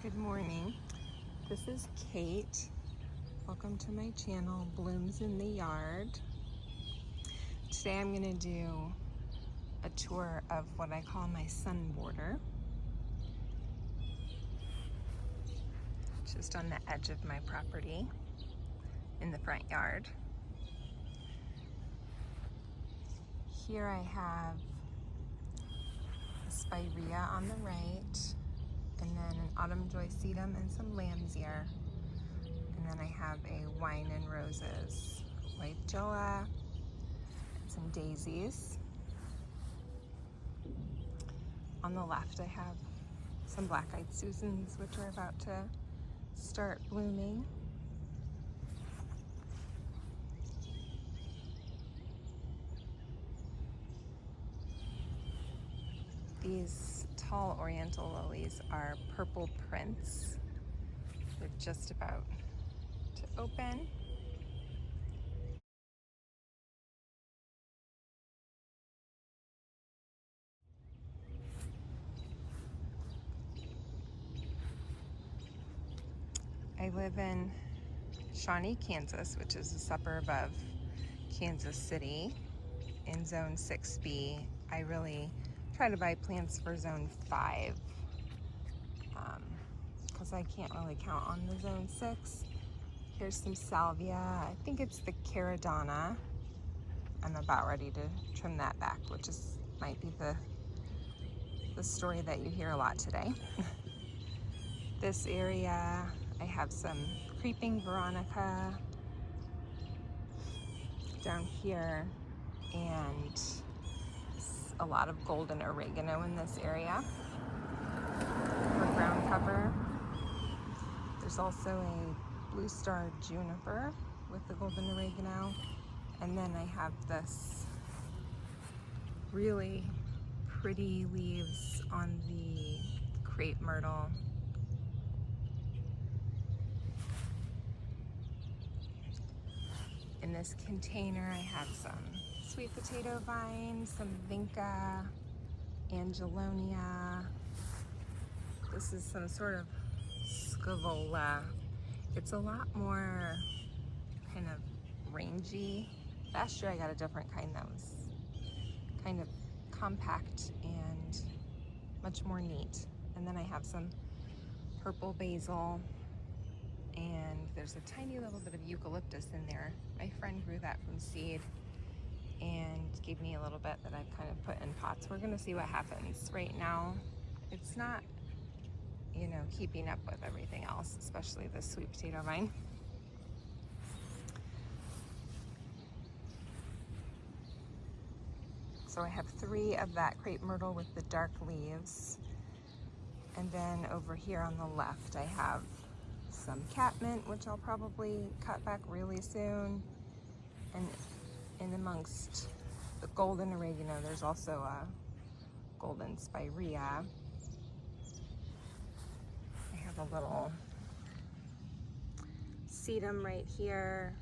Good morning. This is Kate. Welcome to my channel, Blooms in the Yard. Today I'm going to do a tour of what I call my sun border. Just on the edge of my property in the front yard. Here I have a spirea on the right, and then an autumn joycetum and some lamb's ear. And then I have a wine and roses, white joa, and some daisies. On the left I have some black-eyed Susans, which are about to start blooming. These tall oriental lilies are purple prince. They're just about to open. I live in Shawnee, Kansas, which is a suburb of Kansas City in Zone 6B. I really try to buy plants for Zone 5 because I can't really count on the Zone 6. Here's some salvia. I think it's the caradonna. I'm about ready to trim that back, which might be the story that you hear a lot today. This area, I have some creeping veronica down here, and a lot of golden oregano in this area for ground cover. There's also a blue star juniper with the golden oregano, and then I have this really pretty leaves on the crepe myrtle. In this container I have some sweet potato vines, some vinca, angelonia. This is some sort of scaevola. It's a lot more kind of rangy. Last year I got a different kind that was kind of compact and much more neat. And then I have some purple basil, and there's a tiny little bit of eucalyptus in there. My friend grew that from seed and gave me a little bit that I've kind of put in pots. We're gonna see what happens. Right now, it's not, keeping up with everything else, especially the sweet potato vine. So I have 3 of that crepe myrtle with the dark leaves. And then over here on the left, I have some catmint, which I'll probably cut back really soon. And in amongst the golden oregano, there's also a golden spirea. I have a little sedum right here.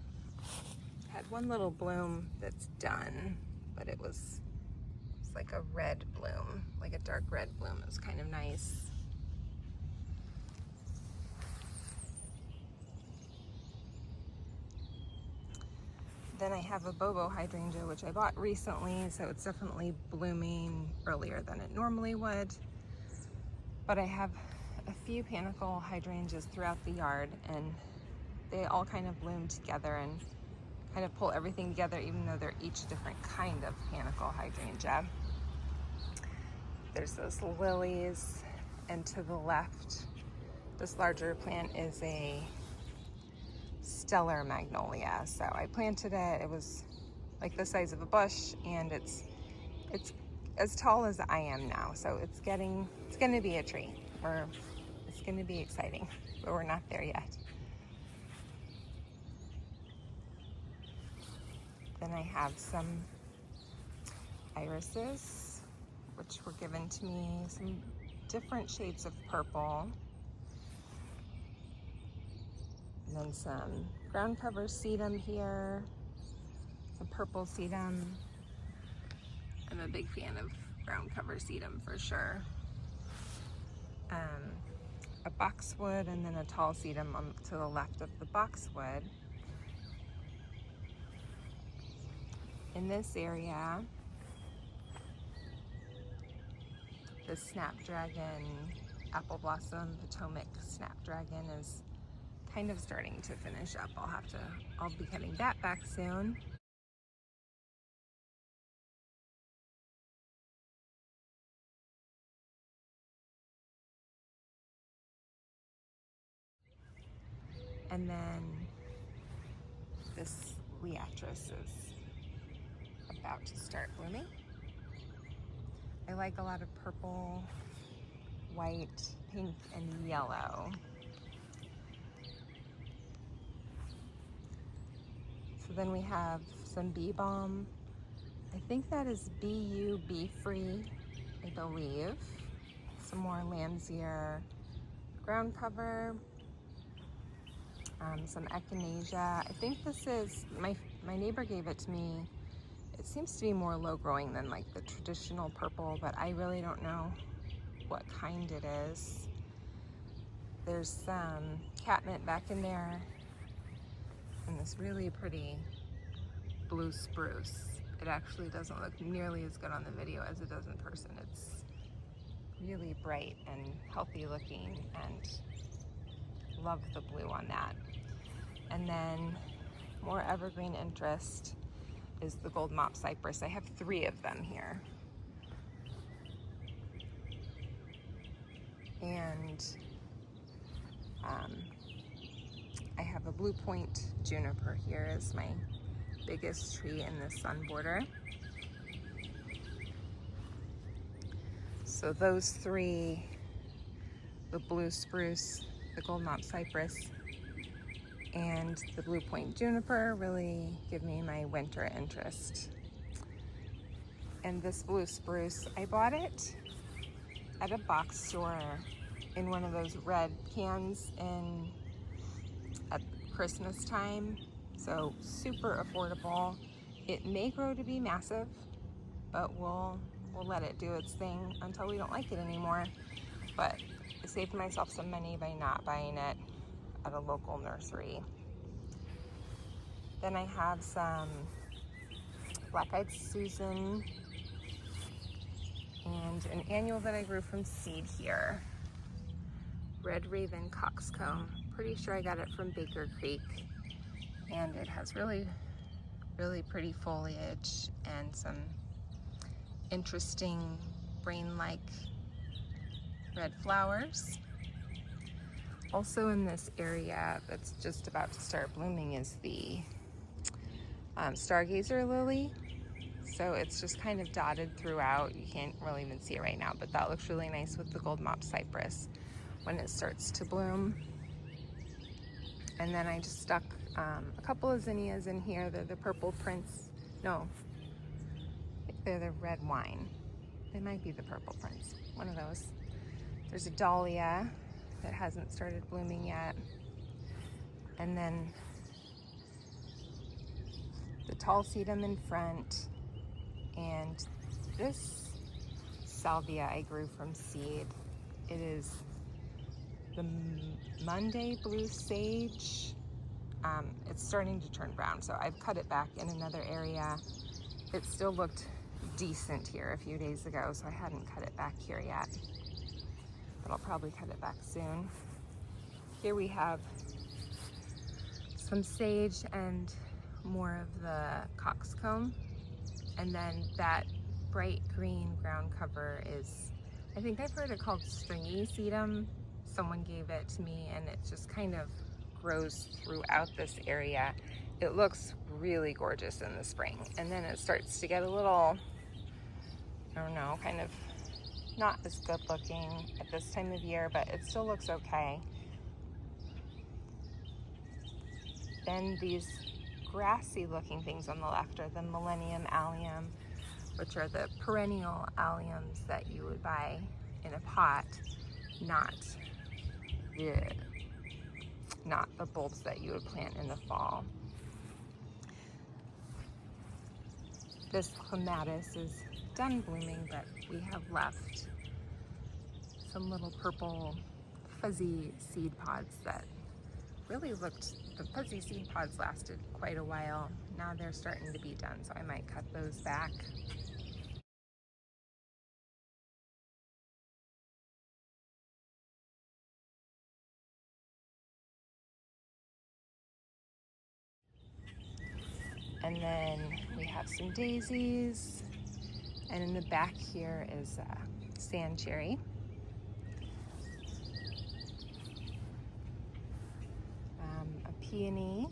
Had one little bloom that's done, but it's like a red bloom, like a dark red bloom. It was kind of nice. Then I have a bobo hydrangea, which I bought recently, so it's definitely blooming earlier than it normally would. But I have a few panicle hydrangeas throughout the yard, and they all kind of bloom together and kind of pull everything together, even though they're each a different kind of panicle hydrangea. There's those lilies, and to the left, this larger plant is a stellar magnolia. So I planted it. It was like the size of a bush, and it's as tall as I am now. So it's going to be a tree. It's going to be exciting, but we're not there yet. Then I have some irises, which were given to me, some different shades of purple. And then some ground cover sedum here, some purple sedum. I'm a big fan of ground cover sedum for sure. A boxwood and then a tall sedum to the left of the boxwood. In this area, the snapdragon, apple blossom, Potomac snapdragon is kind of starting to finish up. I'll be cutting that back soon. And then this Leatris is about to start blooming. I like a lot of purple, white, pink, and yellow. So then we have some bee balm. I think that is BU bee free, I believe. Some more Landseer ground cover. Some echinacea. I think this is, my neighbor gave it to me. It seems to be more low growing than like the traditional purple, but I really don't know what kind it is. There's some catnip back in there and this really pretty blue spruce. It actually doesn't look nearly as good on the video as it does in person. It's really bright and healthy looking, and love the blue on that. And then more evergreen interest is the gold mop cypress. I have 3 of them here. And I have a blue point juniper here as my biggest tree in the sun border. So those 3, the blue spruce, the gold mop cypress, and the blue point juniper really give me my winter interest. And this blue spruce, I bought it at a box store in one of those red cans at Christmas time. So super affordable. It may grow to be massive, but we'll let it do its thing until we don't like it anymore. But I saved myself some money by not buying it at a local nursery. Then I have some black-eyed Susan and an annual that I grew from seed here. Red Raven Coxcomb. Pretty sure I got it from Baker Creek. And it has really, really pretty foliage and some interesting brain-like red flowers. Also in this area that's just about to start blooming is the stargazer lily. So it's just kind of dotted throughout. You can't really even see it right now, but that looks really nice with the gold mop cypress when it starts to bloom. And then I just stuck a couple of zinnias in here. They're the purple prince. No, I think they're the red wine. They might be the purple prince, one of those. There's a dahlia that hasn't started blooming yet. And then the tall sedum in front. And this salvia I grew from seed. It is the Monday blue sage. It's starting to turn brown, so I've cut it back in another area. It still looked decent here a few days ago, so I hadn't cut it back here yet, but I'll probably cut it back soon. Here we have some sage and more of the coxcomb, and then that bright green ground cover is, I think I've heard it called stringy sedum. Someone gave it to me, and it just kind of grows throughout this area. It looks really gorgeous in the spring, and then it starts to get a little, I don't know, kind of not as good looking at this time of year, but it still looks okay. Then these grassy looking things on the left are the millennium allium, which are the perennial alliums that you would buy in a pot, not the bulbs that you would plant in the fall. This clematis is done blooming, but we have left some little purple fuzzy seed pods that really looked, the fuzzy seed pods lasted quite a while. Now they're starting to be done, so I might cut those back. And then we have some daisies. And in the back here is sand cherry. A peony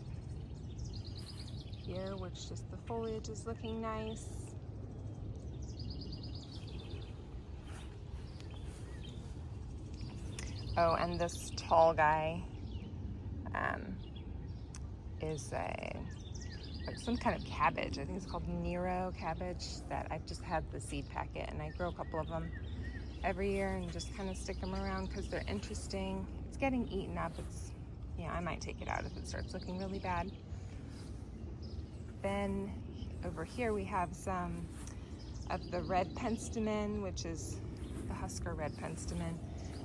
here, which just the foliage is looking nice. Oh, and this tall guy is some kind of cabbage. I think it's called Nero cabbage that I've just had the seed packet, and I grow a couple of them every year and just kind of stick them around because they're interesting. It's getting eaten up. I might take it out if it starts looking really bad. Then over here we have some of the red penstemon, which is the Husker red penstemon.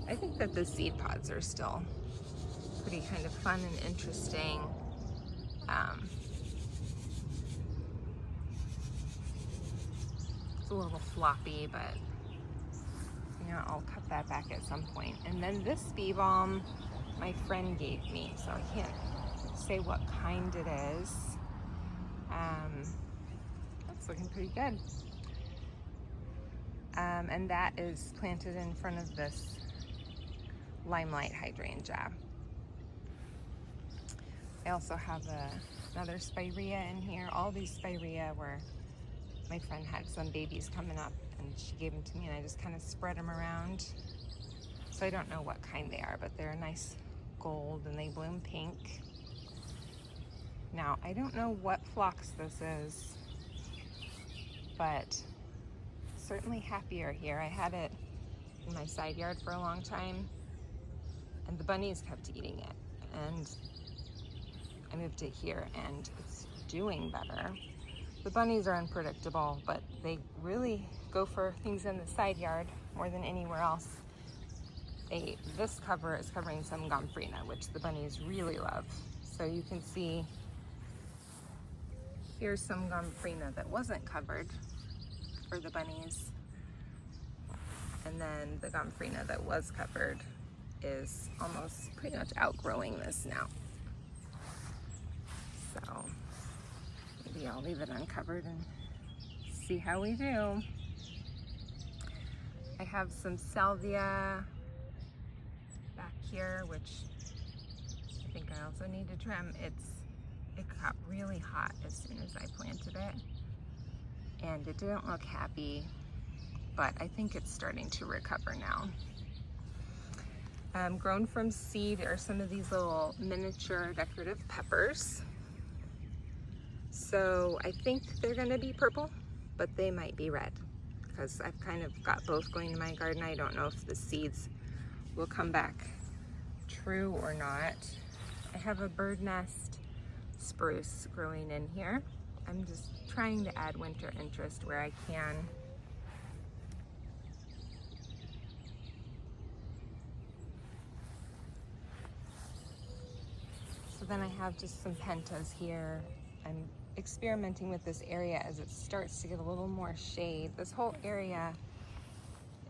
I think that the seed pods are still pretty kind of fun and interesting. It's a little floppy, but I'll cut that back at some point. And then this bee balm my friend gave me, so I can't say what kind it is. That's looking pretty good. And that is planted in front of this limelight hydrangea. I also have another spirea in here. All these spirea were, my friend had some babies coming up and she gave them to me, and I just kind of spread them around. So I don't know what kind they are, but they're a nice gold and they bloom pink. Now, I don't know what phlox this is, but certainly happier here. I had it in my side yard for a long time and the bunnies kept eating it, and I moved it here and it's doing better. The bunnies are unpredictable, but they really go for things in the side yard more than anywhere else. This cover is covering some gomphrena, which the bunnies really love. So you can see here's some gomphrena that wasn't covered for the bunnies. And then the gomphrena that was covered is almost pretty much outgrowing this now. So maybe I'll leave it uncovered and see how we do. I have some salvia back here, which I think I also need to trim. It got really hot as soon as I planted it, and it didn't look happy, but I think it's starting to recover now. Grown from seed are some of these little miniature decorative peppers. So I think they're gonna be purple, but they might be red, because I've kind of got both going in my garden. I don't know if the seeds will come back true or not. I have a bird nest spruce growing in here. I'm just trying to add winter interest where I can. So then I have just some pentas here. I'm experimenting with this area as it starts to get a little more shade. This whole area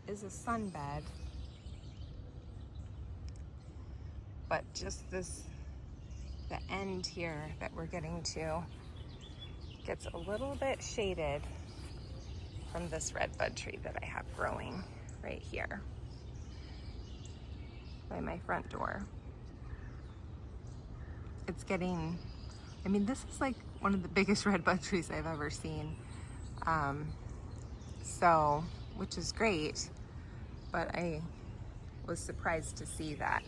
is a sunbed, but just the end here that we're getting to gets a little bit shaded from this red bud tree that I have growing right here by my front door. It's getting, this is like one of the biggest red bud trees I've ever seen. Which is great, but I was surprised to see that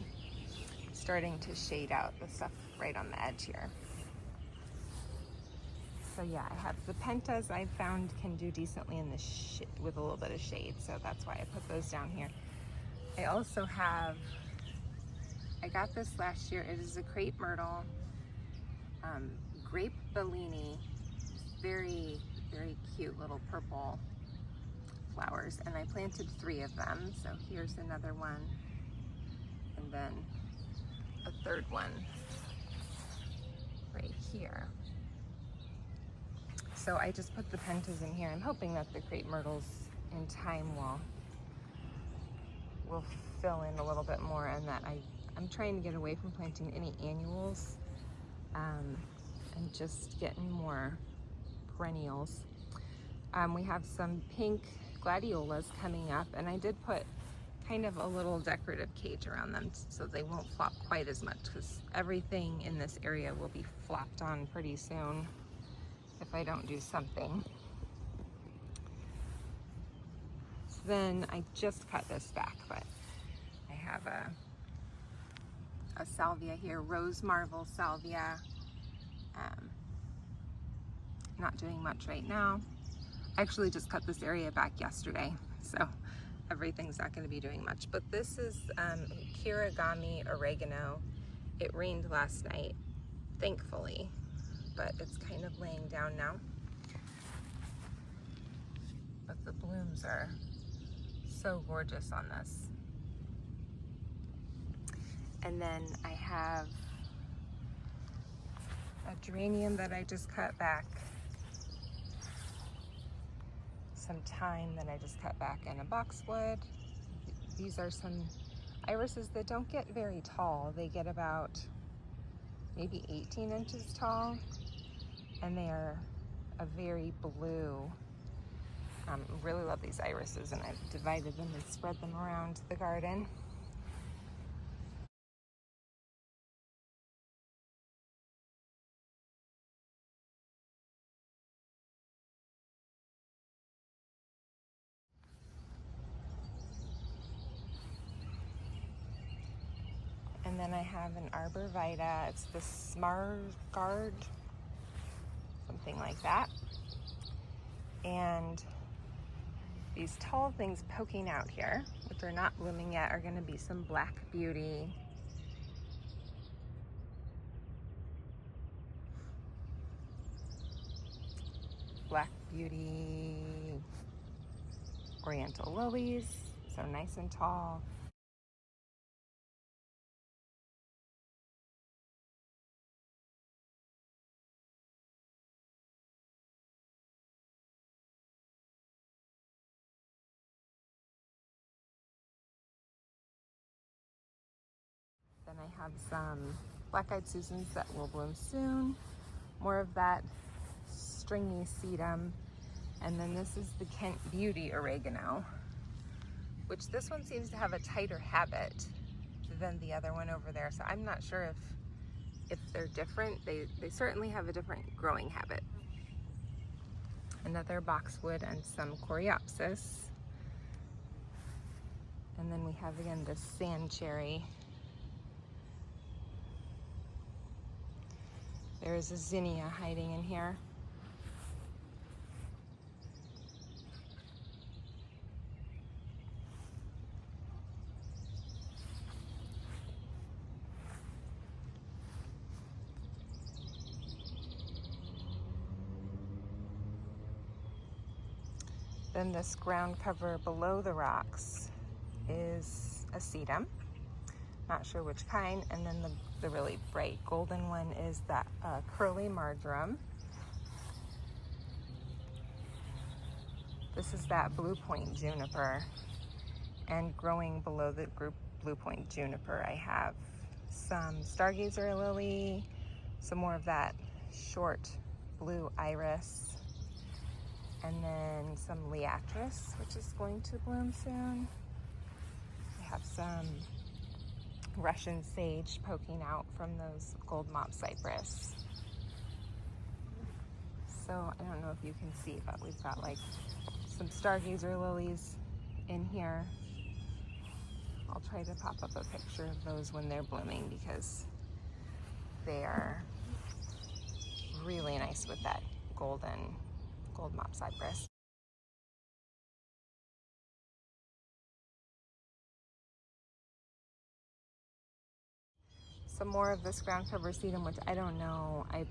starting to shade out the stuff right on the edge here. So yeah, I have the pentas I found can do decently in the with a little bit of shade, so that's why I put those down here. I also have, I got this last year, it is a crepe myrtle, grape bellini, very, very cute little purple flowers, and I planted 3 of them, so here's another one, and then a third one right here. So I just put the pentas in here. I'm hoping that the crepe myrtles in time will fill in a little bit more, and that I'm trying to get away from planting any annuals and just getting more perennials. We have some pink gladiolas coming up, and I did put kind of a little decorative cage around them so they won't flop quite as much, because everything in this area will be flopped on pretty soon if I don't do something. So then I just cut this back, but I have a salvia here, rose marvel salvia. Not doing much right now. I actually just cut this area back yesterday, so everything's not going to be doing much. But this is kirigami oregano. It rained last night, thankfully, but it's kind of laying down now. But the blooms are so gorgeous on this. And then I have a geranium that I just cut back, some thyme that I just cut back, and a boxwood. These are some irises that don't get very tall. They get about maybe 18 inches tall, and they are a very blue. I really love these irises, and I've divided them and spread them around the garden. And then I have an arborvitae. It's the Smargard, something like that. And these tall things poking out here, which are not blooming yet, are going to be some black beauty. Black beauty oriental lilies, so nice and tall. Then I have some black-eyed Susans that will bloom soon. More of that stringy sedum. And then this is the Kent Beauty oregano, which this one seems to have a tighter habit than the other one over there. So I'm not sure if they're different. They certainly have a different growing habit. Another boxwood and some coreopsis. And then we have again this sand cherry. There's a zinnia hiding in here. Then this ground cover below the rocks is a sedum. Not sure which kind. And then the really bright golden one is that curly marjoram. This is that blue point juniper. And growing below the group blue point juniper, I have some stargazer lily, some more of that short blue iris, and then some liatris, which is going to bloom soon. I have some Russian sage poking out from those gold mop cypress. So I don't know if you can see, but we've got like some stargazer lilies in here. I'll try to pop up a picture of those when they're blooming, because they are really nice with that gold mop cypress. Some more of this ground cover sedum, which I don't know. I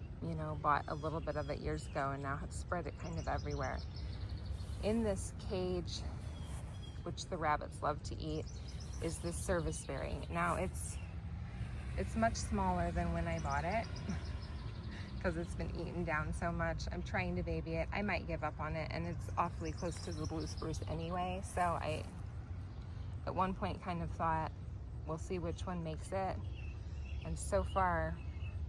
bought a little bit of it years ago and now have spread it kind of everywhere. In this cage, which the rabbits love to eat, is this serviceberry. Now it's much smaller than when I bought it because it's been eaten down so much. I'm trying to baby it. I might give up on it, and it's awfully close to the blue spruce anyway. So I, at one point, kind of thought, we'll see which one makes it. And so far,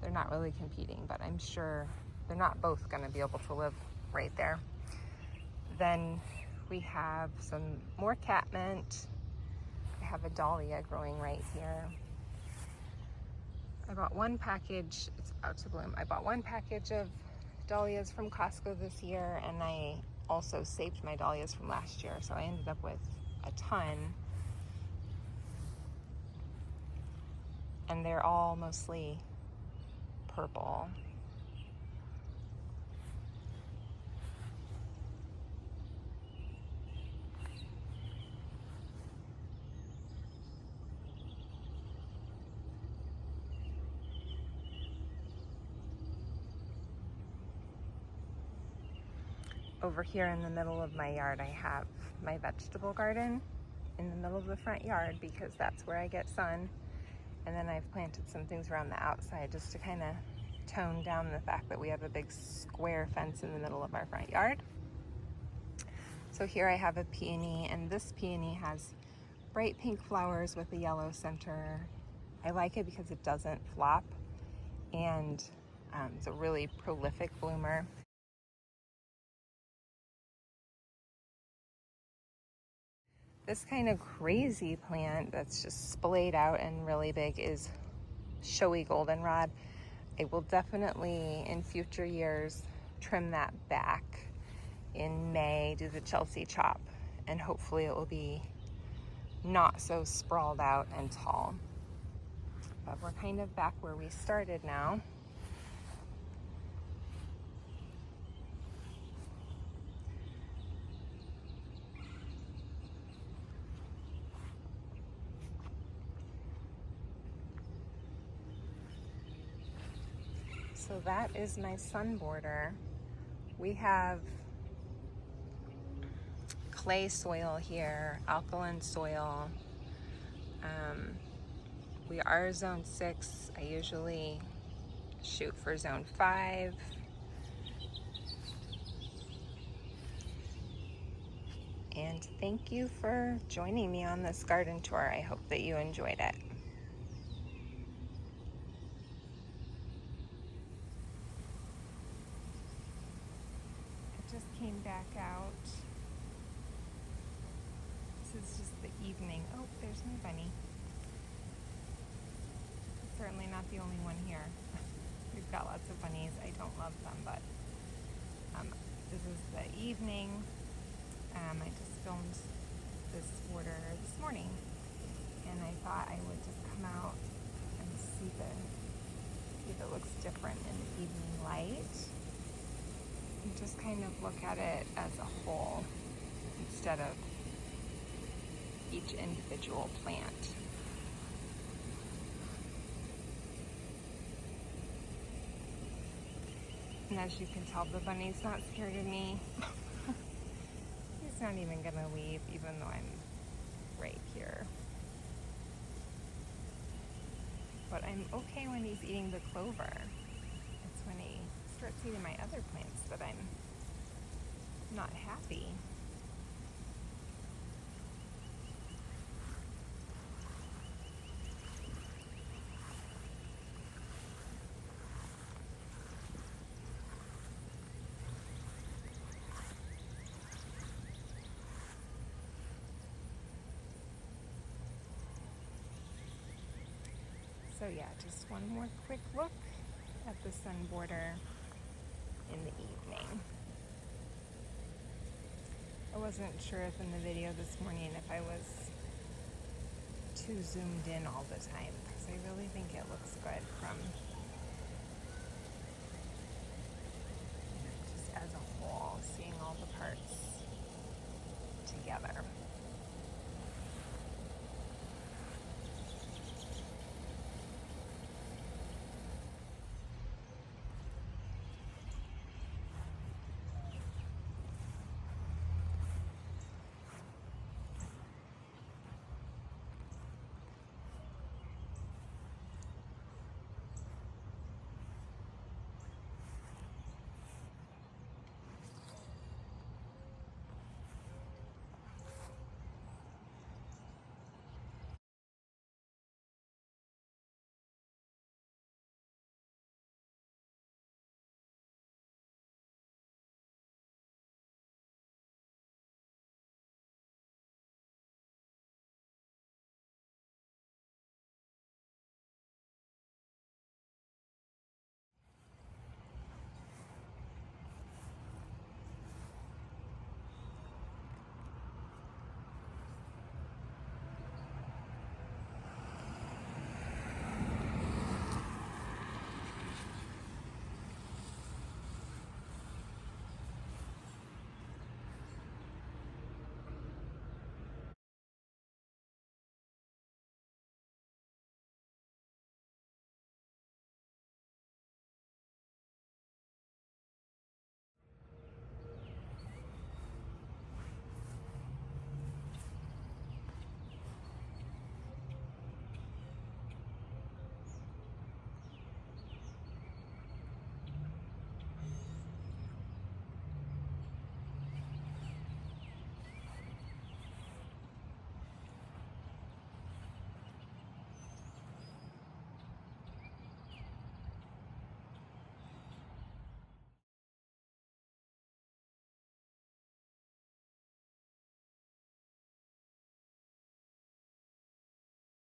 they're not really competing, but I'm sure they're not both going to be able to live right there. Then we have some more catmint. I have a dahlia growing right here. I bought one package, it's about to bloom. I bought one package of dahlias from Costco this year, and I also saved my dahlias from last year, so I ended up with a ton. And they're all mostly purple. Over here in the middle of my yard, I have my vegetable garden in the middle of the front yard because that's where I get sun. And then I've planted some things around the outside just to kind of tone down the fact that we have a big square fence in the middle of our front yard. So here I have a peony, and this peony has bright pink flowers with a yellow center. I like it because it doesn't flop, and it's a really prolific bloomer. This kind of crazy plant that's just splayed out and really big is showy goldenrod. I will definitely in future years trim that back in May, do the Chelsea chop, and hopefully it will be not so sprawled out and tall. But we're kind of back where we started now. So that is my sun border. We have clay soil here, alkaline soil. We are zone 6. I usually shoot for zone 5. And thank you for joining me on this garden tour. I hope that you enjoyed it. Just came back out. This is just the evening. Oh, there's my bunny. Certainly not the only one here. We've got lots of bunnies. I don't love them, but this is the evening. I just filmed this border this morning, and I thought I would just come out and see if it looks different in the evening light. And just kind of look at it as a whole instead of each individual plant. And as you can tell, the bunny's not scared of me. He's not even gonna leave, even though I'm right here. But I'm okay when he's eating the clover. It's when he starts eating my other plants that I'm not happy. So yeah, just one more quick look at the sun border in the evening. I wasn't sure if in the video this morning if I was too zoomed in all the time, because I really think it looks good from just as a whole, seeing all the parts together.